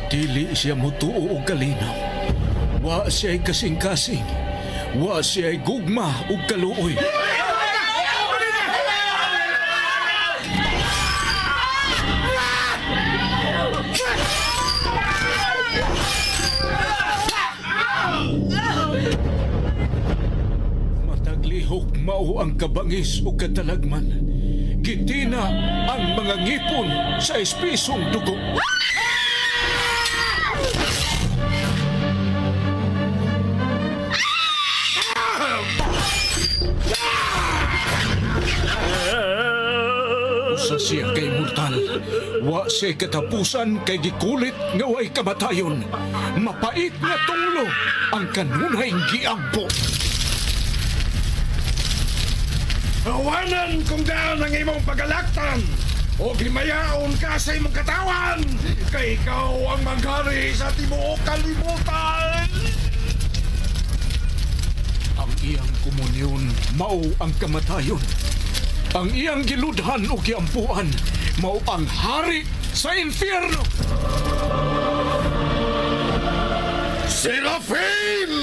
Dili siya mutuo og kalinaw. Wa siya'y kasing-kasing. Wa siya'y gugma ug kaluoy. Mataglihok mao ang kabangis ug katalagman. Gitina ang mga ngipon sa espisong dugo. Usa siya kay mortal. Wa siya katapusan kay gikulit nga way kamatayon. Mapait nga tunglo ang kanunay giampo. Awanan kung daan ang imong pagalaktan o gimayaon ka sa imong katawan kay ikaw ang maghari sa tibuok kalibutan. Ang iyang komunyon mao ang kamatayon. Ang iyang giludhan o giampuan mao ang hari sa infierno. Serafim!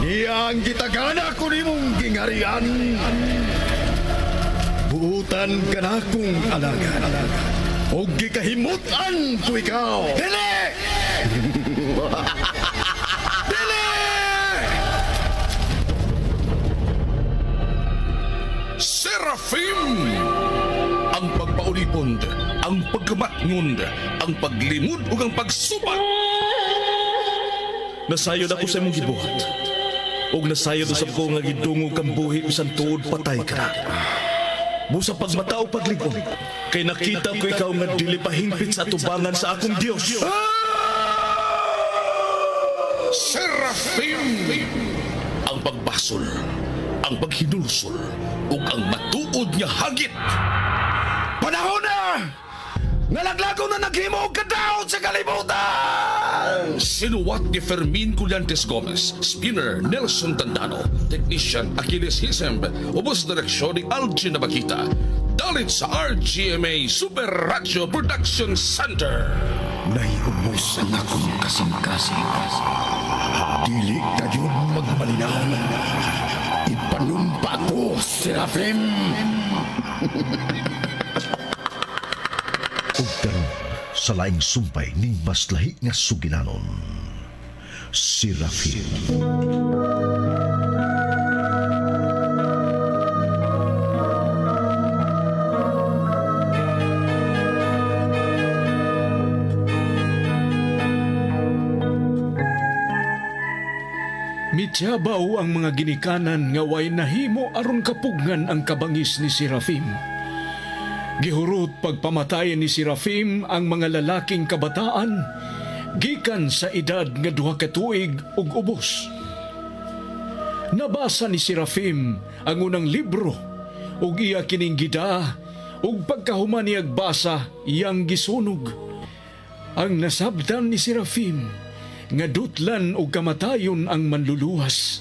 Niya ang gitagana ko nimong gingharian. Buutan ka na kong alaga. O gikahimutan ko ikaw. Dili! Dili! Serafim! Ang pagpaulipond, ang pagkamatngond, ang paglimod ug ang pagsubat. Nasayod ako sa imong gibuhat. Og nasayod usab ko nga gidungog kang buhi bisan tuod patay ka. Busa pagmatao pagligon, kay nakita ko ikaw nga dili pahingpit sa atubangan sa akong Dios. Serafim! Ang pagbasol, ang paghinulsol, ug ang matuod nga hagit. Panahon na! Nalaglago na naghimo og kadaot sa kalibutan! Sinuwat ni Fermin Collantes Gomez, spinner Nelson Tandano, technician Achilles Hisemb, ubos direksyon ni Algie Nabakita. Dalit sa RGMA Super Radio Production Center. Naiubos ang akong kasing-kasing. Dili kayo magmalinaw. Ipanumpa ko, Serafim! Ug karon sa laing sumpay ning mas lahi nga suginanon, Serafim. Mityabaw ang mga ginikanan nga way nahimo aron kapugnan ang kabangis ni Serafim. Gihurot pagpamatay ni Serafim ang mga lalaking kabataan gikan sa edad nga 2 ka tuig ug ubos. Nabasa ni Serafim ang unang libro ug iya kining gida ug pagkahuman niya basa iyang gisunog. Ang nasabtan ni Serafim nga dutlan ug kamatayon ang manluluwas.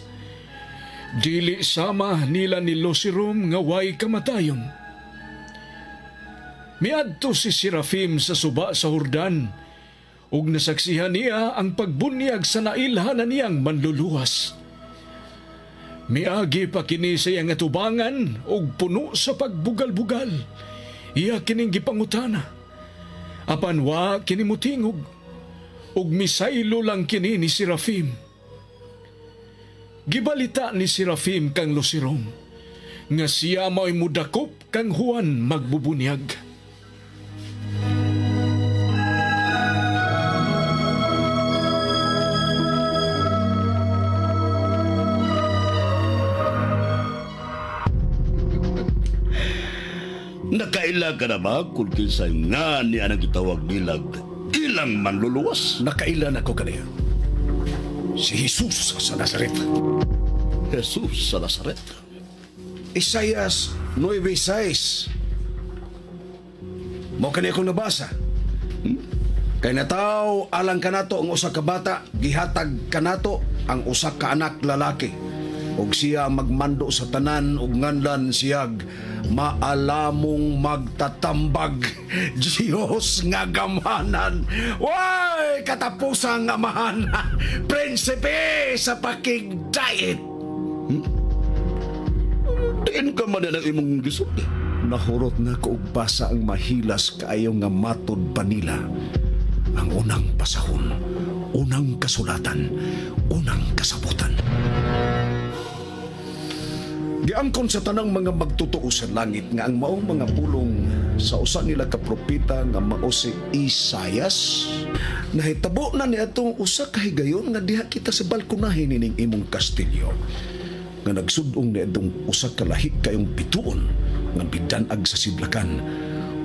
Dili sama nila ni Losirom nga way kamatayon. Miadto si Serafim sa suba sa Hordan ug nasaksihan niya ang pagbunyag sa nailhanan niyang manluluwas. Miagi pa kini sa iyang atubangan ug puno sa pagbugal-bugal. Iya kining gipangutana. Apan wa kini mutingog ug misaylo lang kini ni Serafim. Gibalita ni Serafim kang Losirom nga siya mao'y mudakop kang Juan magbubunyag. Nakaila ka na ba kung kinsa nga ni anang gitawag nilag ilang manluluwas? Nakailan ako kaniya. Si Jesus sa Nazaret. Jesus sa Nazaret. Isaias 9:6. Mo kaniya kong nabasa. Kay nataw alang kanato ang usa ka bata, gihatag kanato ang usa ka anak lalaki. og siya magmando sa tanan ug nganlan siyag maalamong magtatambag. Diyos nga gamanan, way katapusang amahan, prinsipe sa pakigdait. Diin ka man na ng imong gisulti. Nahurot na ko og basa ang mahilas kaayo nga matod pa nila. Ang unang pasahon, unang kasulatan, unang kasabutan. Giangkon sa tanang mga magtutuo sa langit nga ang maong mga pulong sa usa nila ka propeta nga mao si Isayas. Nahitabo na ni atong usa ka higayon nga diha kita sa balkonahe nining imong kastilyo. Nga nagsudong ni atong usa ka lahi kayong bituon nga bidanag sa sidlakan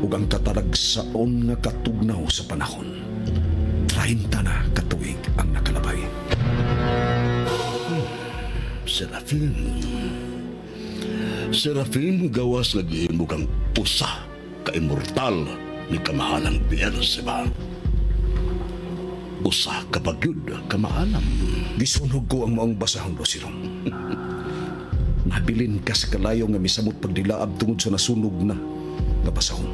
ug ang kataragsaon nga katugnaw sa panahon. 30 na katuig ang nakalabay. Serafim gawas nga gihimo kang usa ka immortal ni kamahalang Beelzebub. Usa ka pagyud kamahalam. Gisunog ko ang maong basahon, Rosirong. Nabilin ka sa kalayo nga misamot pagdilaab tungod sa nasunog na nga basahon.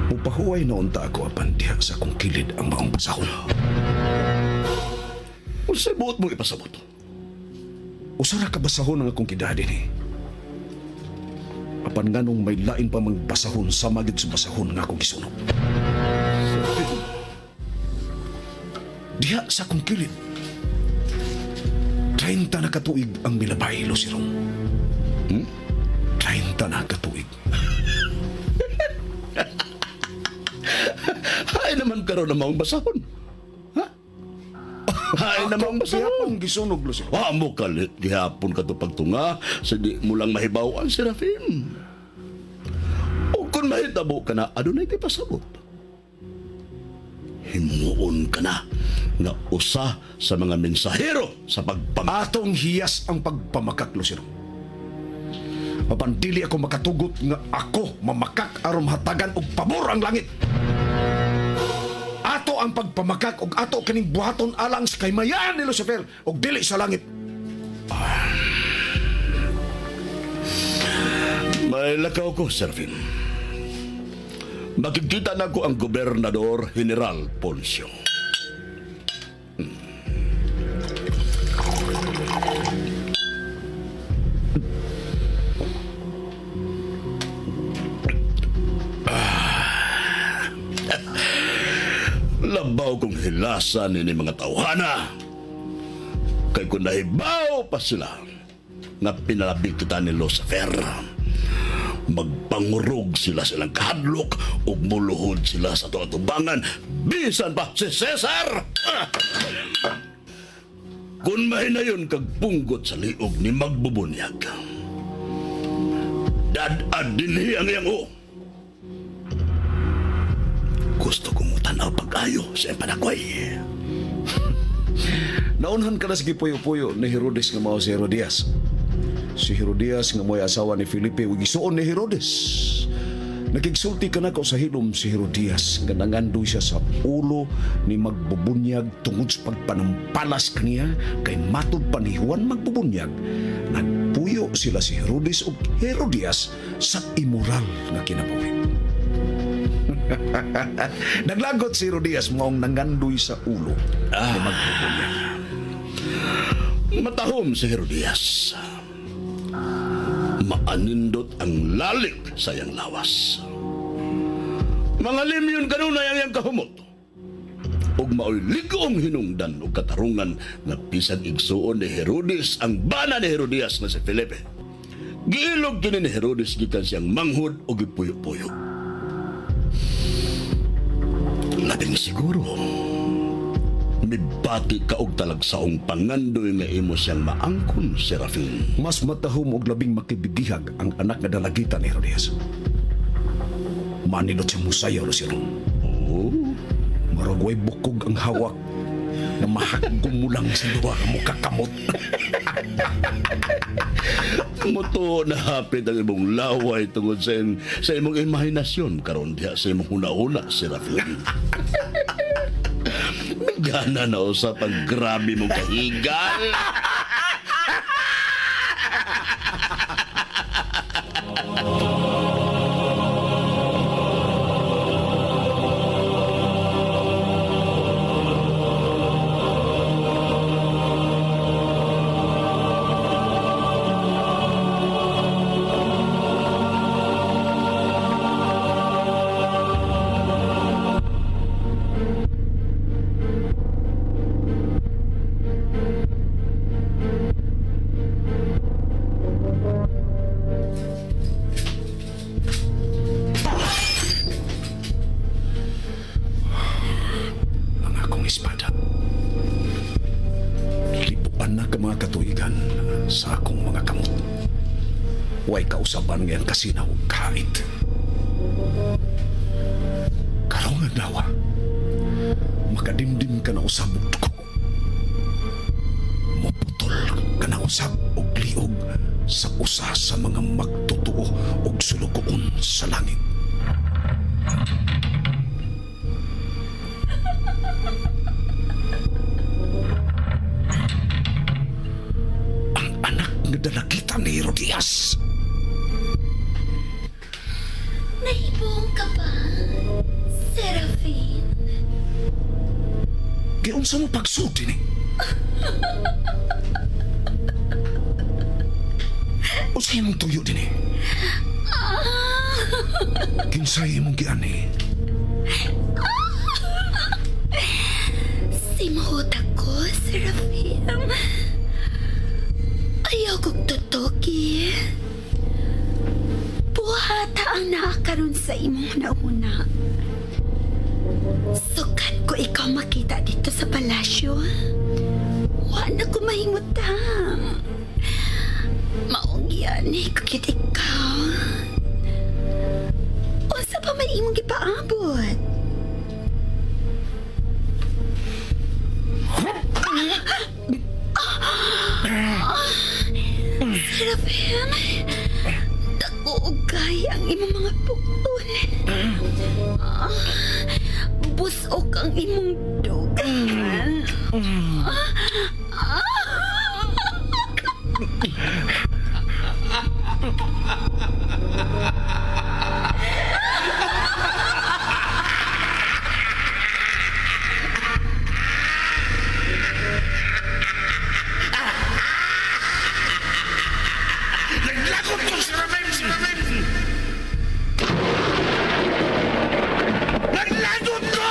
Upahuway na unta ako apan diha sa kong kilid ang maong basahon. Unsay buot mo ipasabot? Usara ka basahon ang akong kidadin eh. Apan nganong may lain pa mang basahon sa magid sa basahon nga akong gisunog. Diha sa akong kilid. 30 na katuig ang milabay, Lucirong. 30 na katuig. Hay naman karon na maong basahon. Hay naman Siya basahon. pong gisunog, Lucirong. Mo kalit gihapon ka to pagtunga sa di mo lang mahibaw ang Serafim. O kung mahitabo ka na, adunay ti pasabot. Himuon ka na nga usa sa mga mensahero sa pagpamakat. Atong hiyas ang pagpamakak, Lucirong. Apan dili ako makatugot nga ako mamakak aron mahatagan og pabor ang langit. Ato ang pagpamakak og ato kining buhaton alang sa kaymayan ni Lucifer og dili sa langit. May lakaw ko, Serafim. Makikita na ko ang Gobernador General Poncio. Labaw kong hilasan ni mga tawhana. Kay kung nahibaw pa sila nga pinalabig kita ni Lucifer, magpangurog sila silang kahadlok ug muluhod sila sa tubangan bisan pa si Cesar. Kung mahinayon kag punggot sa liog ni magbubunyag, dad-ad dinhi ang iyang o. Gusto ko mo tanaw pag-ayo sa panakoy. Naunhan ka na sige puyo-puyo ni Herodes nga mao si Herodias. Si Herodias nga mo'y asawa ni Felipe ug gisuon ni Herodes. Nakigsulti ka na ko sa hilom si Herodias nga nangandoy siya sa ulo ni magbubunyag tungod sa pagpanampalas kaniya kay matod pa ni Juan magbubunyag. Nagpuyo sila si Herodes ug Herodias sa immoral nga kinabuhi. Naglagot si Herodias maong nangandoy sa ulo ni magbubunyag. Matahom si Herodias. Maanindot ang lalik sa iyang lawas. Mga limyon kanunay ang iyang kahumot. Ug mao'y ligong hinungdan o katarungan nga pisag igsuon ni Herodes ang bana ni Herodias na si Felipe. Giilog kini ni Herodes gikan siyang manghud o gipuyo-puyo. Labing siguro mibati ka og talagsaong pangandoy nga imo siyang maangkon, Serafim. Mas matahom og labing makibibihag ang anak nga dalagita ni Herodias. Manilot siya musayaw, Lucirong. Oh, Maragway bukog ang hawak na mahagom mo lang sa luwa nga mukakamot. muto na hapit ang imong laway tungod sa imong imahinasyon karon diha sa imong huna-huna, Serafim. Gana na usap ang grabe mong kahigal. Ang akong espada. Lipuan na ka mga katuigan sa akong mga kamot. Huwag kausaban ngayon kasinaw kahit. Karong adlaw, makadimdim ka na usabog ko. Maputol ka na usab og liog sa usa sa mga magtotoo og sulukoon sa langit. Ang anak nga dalagita ni Herodias. Nahibong ka ba, Serafin? Giunsa mo pagsulti ni? O sa imong tuyo din eh. Kinsay imong giani? Simhot ako, Serafin. Ayaw kong tutuki. Buhata ang nakakaroon sa imong nauna. Sukat ko ikaw makita dito sa palasyo. Wala ko mahingutang. Maong yan eh, kukit ikaw. Unsa pa may imong gipaabot? Serafin, dako og kay ang imong mga putol. Busok ang imong dugan. Naglakot ko si Raven! Naglagot ko!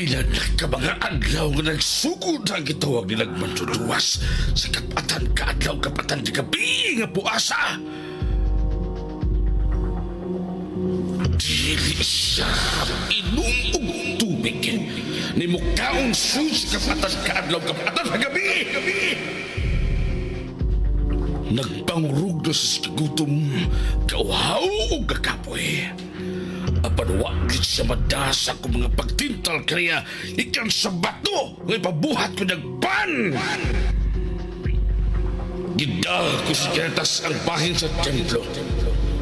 Bilan ka mga adlaw nga nagsugod ang gitawag nilang manduduwas sa kapatan kaadlaw kapatan di gabi nga puasa. Dili siya inom og tubig. Ni mukhaong sus kapatan kaadlaw kapatan sa gabi. Nagpangurug na sa gutom, kauhaw o kakapoy. Apan wagit siya madasa ko mga pagtintal kaya ikan sa bato nga ipabuhat ko nagpan. Gidal ko si Kinatas ang bahin sa templo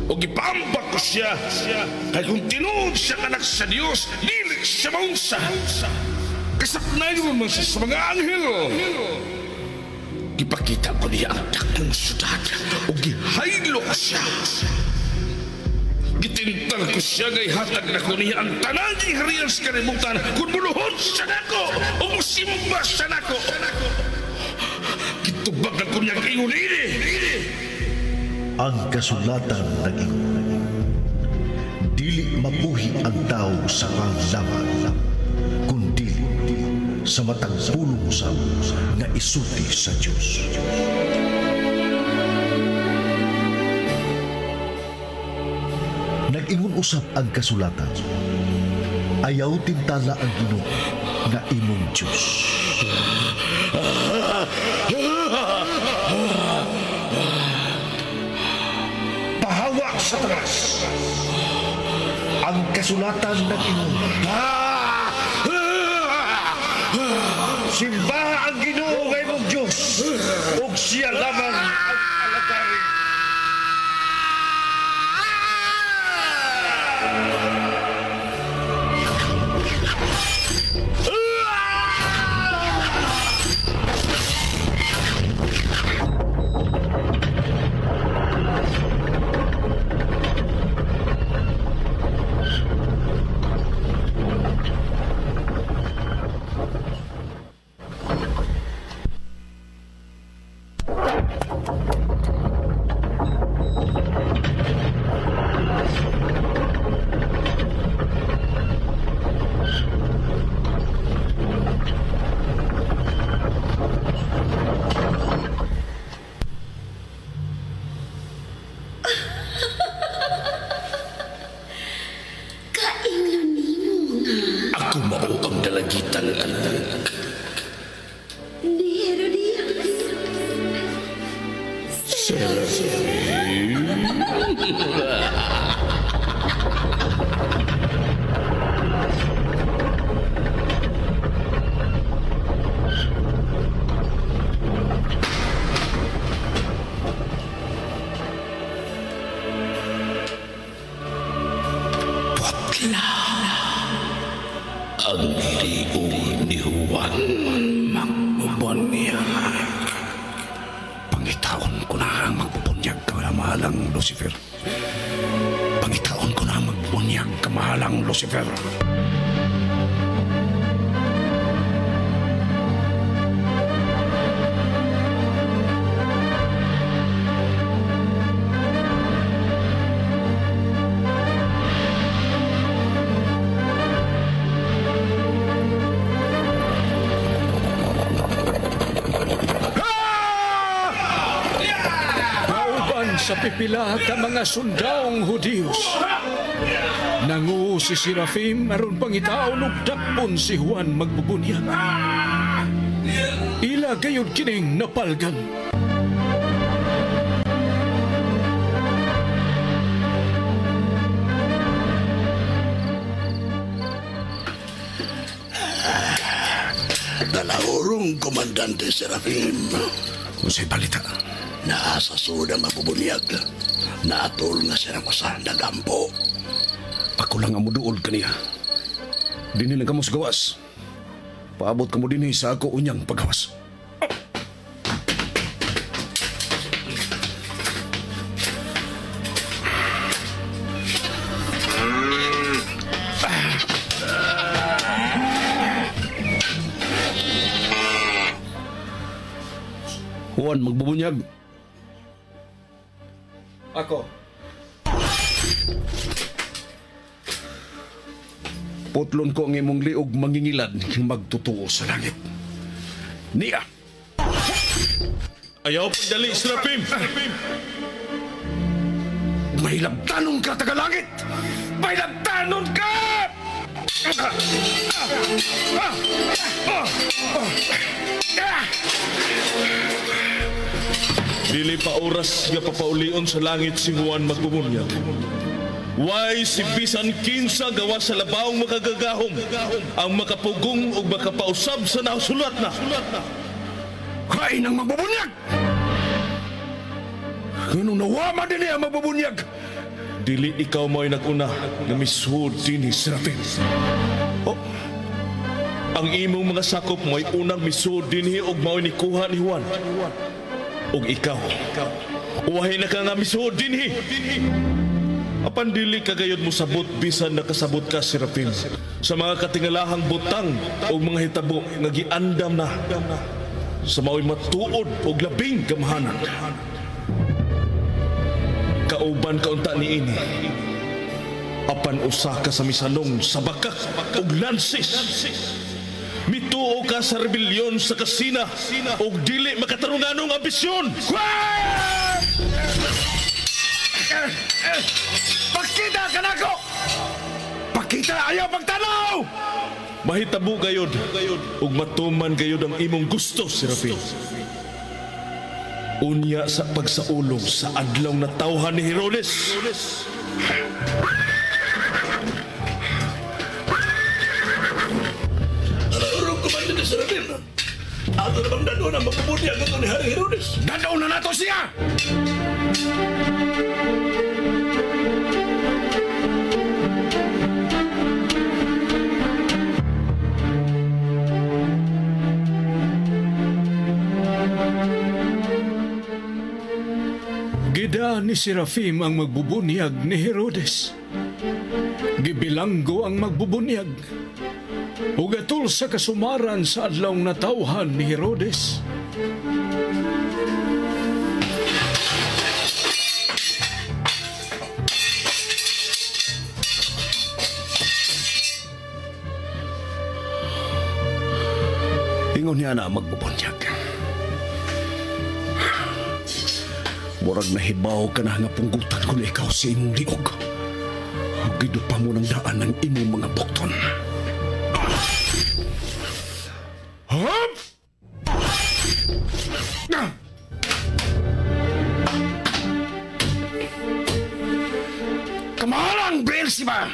o gipampak ko siya kaya kung tinuod siya anak sa Diyos, dili siya maunsa. Kasapnay mo man siya sa mga anghel. Ipakita ko niya ang dakong syudad o gihaylo ko siya. Gitintal ko siya ngay hatag na ko niya ang tananging harian sa kalimutan kung muluhod siya nako o musimba siya nako. Gitubag na ko niya kayo nini. Ang kasulatan nag-ingon, dili mabuhi ang tao sa panglaman, kundi sa matang pulong usab na isulti sa Diyos. Nag-ingon usab ang kasulatan. Ayaw tintala ang Ginoo nga imong Diyos. Pahawa sa taas. Ang kasulatan nag-ingon. Simbaha ang Ginoo nga imong Diyos ug siya lamang ang alagarin. Kainglo nimo nga. Ako mao ang dalagitan anak. Ni Herodias. Ang liong ni Juan magbubunyag. Pangitaon ko na ang magbubunyag kamahalang Lucifer. Pangitaon ko na ang magbubunyag kamahalang Lucifer. Sa pipila ka mga sundaong Hudiyos. Nanguho si Serafim aron pangitaon ug dakpon si Juan magbubunyag. Ila gayud kining napalgan. Dalaurong Komandante Serafim. Unsay balita? Naasa suda mabubunyag. Naatol nga siya ko sa nagampo. Ako lang ang muduol kaniya. Dini lang kamo sa gawas. Paabot kamo dinhi sa ako unyang paggawas. Juan, magbubunyag. Ako. Putlon ko ang imong liog mangingilad ng magtutuo sa langit. Niya! Ayaw pagdali, Serafim! May labtanon ka, tagalangit! May labtanon ka! Dili pa oras nga papaulion sa langit si Juan magbubunyag. Why si bisan kinsa gawa sa labawong makagagahom ang makapugong o makapausab sa nausulat na. Kain ang magbubunyag! Ganun nawama din niya ang magbubunyag! Dili ikaw mo'y nag-una na misud din ni Serafim. Oh, ang imong mga sakop mo'y unang misud dinhi og mo'y nikuha ni Juan. Og ikaw, uwahay na ka nga misud dinhi. Apan dili kagayod mo sabot bisan nakasabot ka, Serafim, sa mga katingalahang butang o mga hitabo nga giandam na sa mao'y matuod o labing gamahanan. Kauban kaunta ni ini, apan usa ka sa misanong sa bakak o lansis. Mituo ka sa rebelyon sa kasina o dili makatarunganong ambisyon. Pakita ka na ako! Pakita ayaw pagtanaw! Mahitabo gayod ug matuman gayod ang imong gusto, Serafin. Unya sa pagsaulog sa adlaw na tawhan ni Herodes. Urong kumanda ni Serafin. Ato na bang dano na magpuputi ang ito ni Haring Herodes? Dadaw na nato siya! Gida ni Serafim ang magbubunyag ni Herodes. Gibilanggo ang magbubunyag. Ugatul sa kasumaran sa adlaw na tawhan ni Herodes. Ingon niya na magbubunyag. Murag nahibaw ka na nga punggutan ko na ikaw sa imong liog. Gidot pa mo ng daan ng imong mga bukton. Hop! Kamahalang Beelzebub!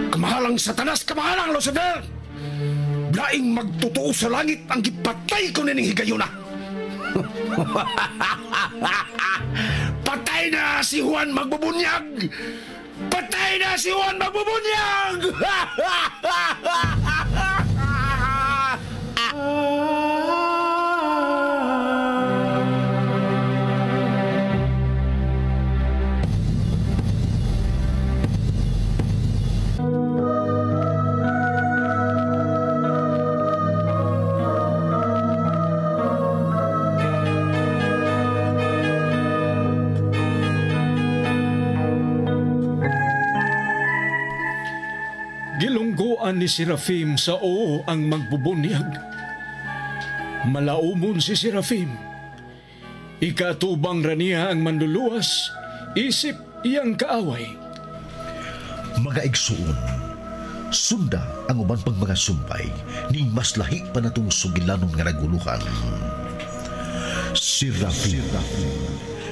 Kamahalang Satanas! Kamahalang Lucifer! Laing magtotoo sa langit ang gipatay ko nining higayuna! Patay na si Juan magbubunyag! Patay na si Juan magbubunyag! Gilungguan ni Serafim sa oo ang magbubunyag. Malaumon si Serafim. Ikatubang raniya ang manluluwas, isip iyang kaaway. Mga igsuon, sunda ang uban pang mga sumpay ning mas lahi pa natong sugilanon nga naguluhan. Serafim,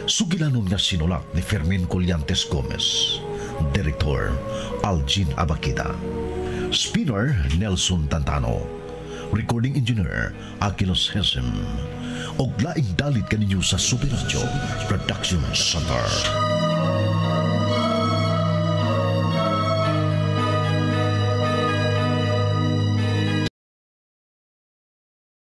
sugilanon nga sinulat ni Fermin Collantes Gomez, Direktor Algin Abakida, Spinner Nelson Tantano, Recording Engineer Aquilos Hesem, og laing dalit kaninyo sa Super Radio Production Center.